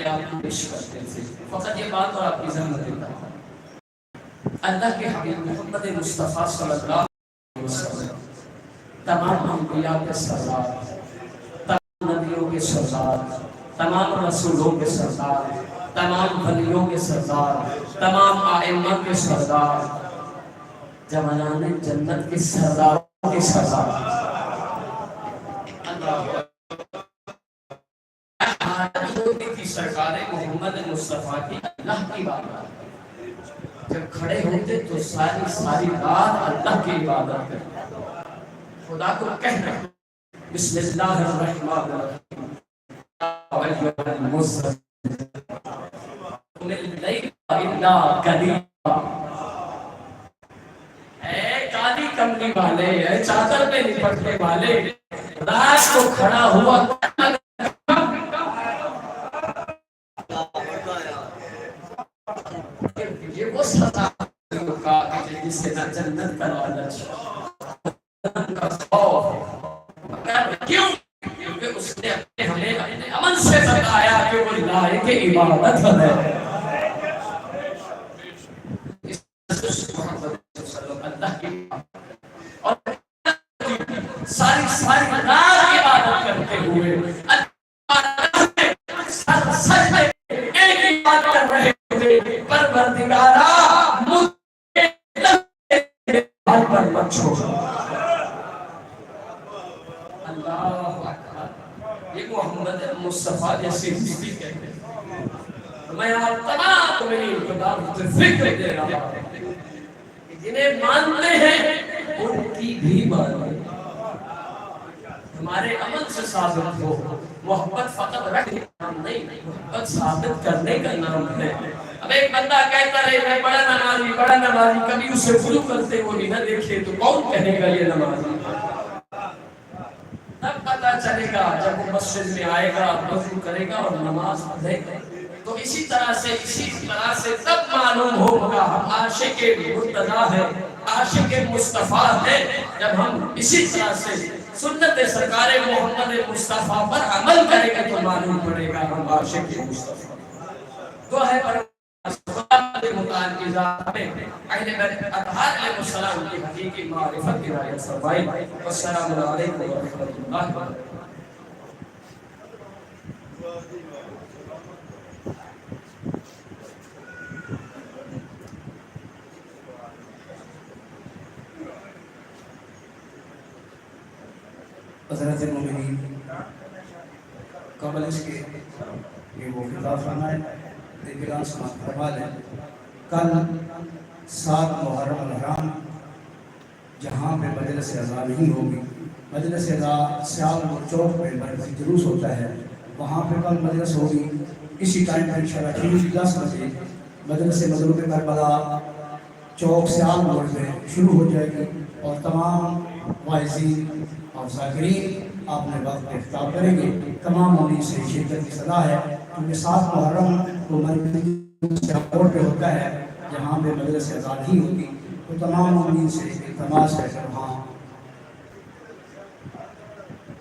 آپ کو پیش کرتے تھے. فقط یہ بات اور آپ کی ذہن میں دیتا ہوں. اللہ کے حبیب محمد مصطفیٰ صلی اللہ علیہ وسلم تمام انبیاء کے سردار، تمام نبیوں کے سردار، تمام رسولوں کے سردار، تمام ولیوں کے سردار، تمام ائمہ کے سردار، جوانان جنت کے سرداروں کے سردار. سرکار محمد مصطفیٰ کی اللہ کی بات جب کھڑے ہوتے تو ساری رات اللہ کی عبادت کرتے، خدا کو کہنا بسم اللہ الرحمن الرحیم ایھا المزمل قم اللیل الا قلیلا. اے کالی کملی والے، اے چادر میں لپٹنے والے، رات کو کھڑا ہوا یہ وہ سزا کا جس سے نہ جنت کا لالچ کا خوف. کیوں؟ کیونکہ اس نے ہمیں عمل سے بتایا کہ وہ لائق عبادت ہے. اللہ کی اور ساری رات عبادت کرتے ہوئے سچ میں ایک ہی بات کر رہے تھے، پروردگارا مجھے حال پر مت چھوڑ. اللہ اکبر. یہ محمد مصطفیٰ جیسی ہستی کہتے ہیں. میں آپ تمام میری خدا فکر دے رہا ہوں جنہیں مانتے ہیں ان کی بھی مانتے. ہمارے عمل سے ثابت ہو. محبت فقط رکھنے کا نام نہیں، محبت ثابت کرنے کا نام ہے. اب ایک بندہ کہتا رہے میں بڑا نمازی، کبھی اسے وضو کرتے ہوئے نہ دیکھے تو کون کہے گا یہ نمازی؟ تب پتہ چلے گا جب وہ مسجد میں آئے گا، وضو کرے گا اور نماز پڑھے گا. تو اسی طرح سے تب معلوم ہوگا ہم عاشق مرتضیٰ ہیں، عاشق مصطفیٰ ہیں، جب ہم اسی طرح سے سنت سرکار محمد مصطفیٰ پر عمل کریں گے تو معلوم پڑے گا ہم عاشق مصطفیٰ. تو ہے مطالعہ کی ذات میں اہل بیت اطہار علیہ السلام کی حقیقی معرفت کی رعایت فرمائی. والسلام علیکم ورحمۃ اللہ وبرکاتہ. حضرت مومنین قبل اس کے یہ وہ خطاب فرمائے اعلان سماعت فرما لیں. کل 7 محرم الحرام جہاں پہ مجلس عزا نہیں ہوگی، مجلس عزا سیال چوک پہ مرکزی جلوس ہوتا ہے، وہاں پہ کل مجلس ہوگی. اسی ٹائم پر انشاءاللہ ٹھیک 10 بجے مجلس مضروب کربلا چوک سیال موڑ پہ شروع ہو جائے گی اور تمام واعظین اور ذاکرین آپ نے وقت پہ خطاب کریں گے. تمام مومنین سے شرکت کی صلاح ہے کیونکہ 7 محرم کو مرکزی روڈ پہ ہوتا ہے جہاں پہ مجلس عزا نہیں ہوتی. تو تمام مومنین سے التماس ہے کہ وہاں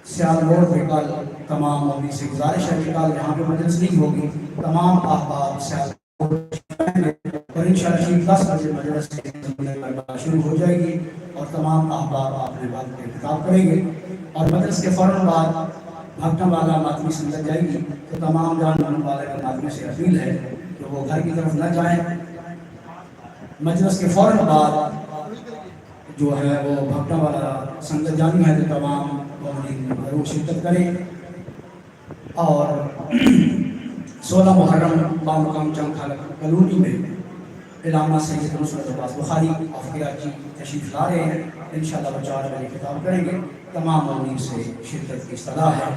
سیال روڈ پہ کل تمام مومنین سے گزارش ہے کہ کل یہاں پہ مجلس نہیں ہوگی. تمام احباب سیال اور انشاءاللہ ٹھیک 10 بجے مجلس شروع ہو جائے گی اور تمام احباب آپ نے وقت پہ خطاب کریں گے. اور مجلس کے فوراً بعد بھگتم والا ماتمی سمجھ جائے گی. تو تمام جان من والے کا ماتمی سے اپیل ہے کہ وہ گھر کی طرف نہ جائیں. مجلس کے فوراً بعد جو ہے وہ بھگتم والا سنگت جانی ہے تو تمام مومنین ضرور شرکت کریں. اور 16 محرم بامقام چنگ خالق کلونی میں علامہ سید نصرت عباس بخاری افقیہ جی تشریف لا رہے ہیں. انشاءاللہ وہ 4 بجے خطاب کریں گے. تمام مومنین سے شرکت کی اصطلاح ہے.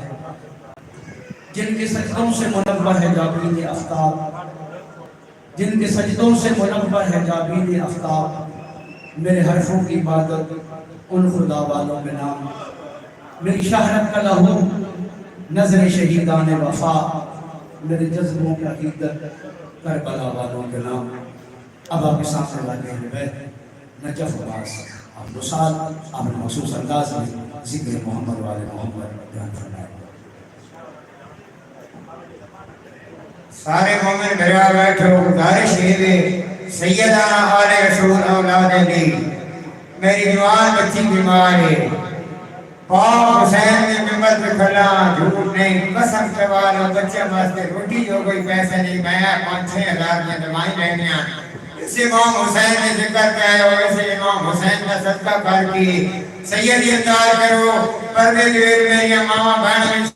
جن کے سجدوں سے منور ہے جابین آفتاب، جن کے سجدوں سے منور ہے جابین آفتاب، میرے حرفوں کی عبادت ان خدا والوں کے نام، میری شہرت کا لہو نظر شہیدان وفا، میرے جذبوں کی عقیدت کربلا والوں کے نام. اب آپ کے سامنے واقع اہل بیت نجف عباس آپ دو سال آپ نے مخصوص انداز میں ذکر محمد والے محمد بیان فرمائے. سارے مومن گھر بیٹھو گزارش ہے سیدہ آل رسول اولاد علی میری جوان بچی بیمار ہے پاک حسین نے ممبر پہ کھلا جھوٹ نہیں قسم کے والا بچے واسطے روٹی جو کوئی پیسہ نہیں میں 5-6 ہزار کی دوائیں لینیاں اس امام حسین نے ذکر کیا ہے اور اسے امام حسین کا صدقہ کر کی سیدی انتظار کرو پردے دیر میری ماما بہن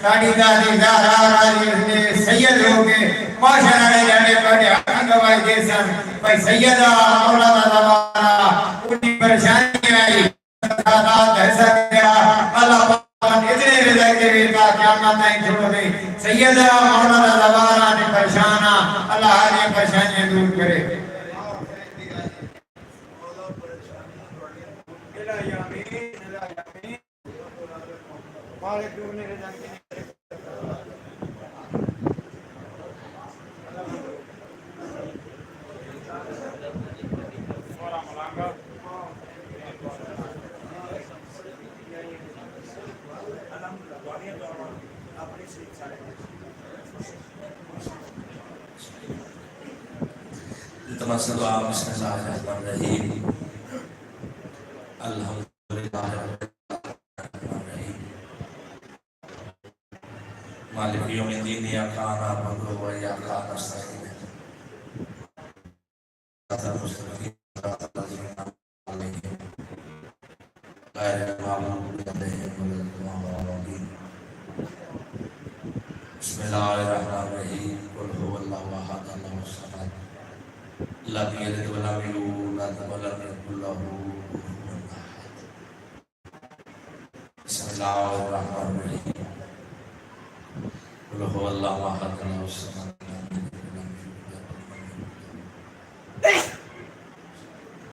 ساڑی دادی زہرا راضی نے سید ہو کے معاشر آنے جانے پر حقی گواہی دے سن بھائی سیدہ مولانا زمانہ انہی پریشانی آئی ساتھ ایسا کیا اللہ پاک اتنے رضا کے بیٹا قیامت نہیں چھوڑ گئی سیدہ مولانا زمانہ نے پریشانہ اللہ ہر پریشانیاں دور کرے دعا بسم اللہ الرحمن الرحیم الحمدللہ الرحمن الرحیم مالک یوم الدین یا کان عبدو و یا کان استقیم غیر معلوم علیہم بسم اللہ الرحمن الرحیم قل هو اللہ احد اللہ الصمد لم يلد ولم يولد ولم يكن له كفوا احد بسم اللہ الرحمن الرحیم قل هو اللہ احد اللہ الصمد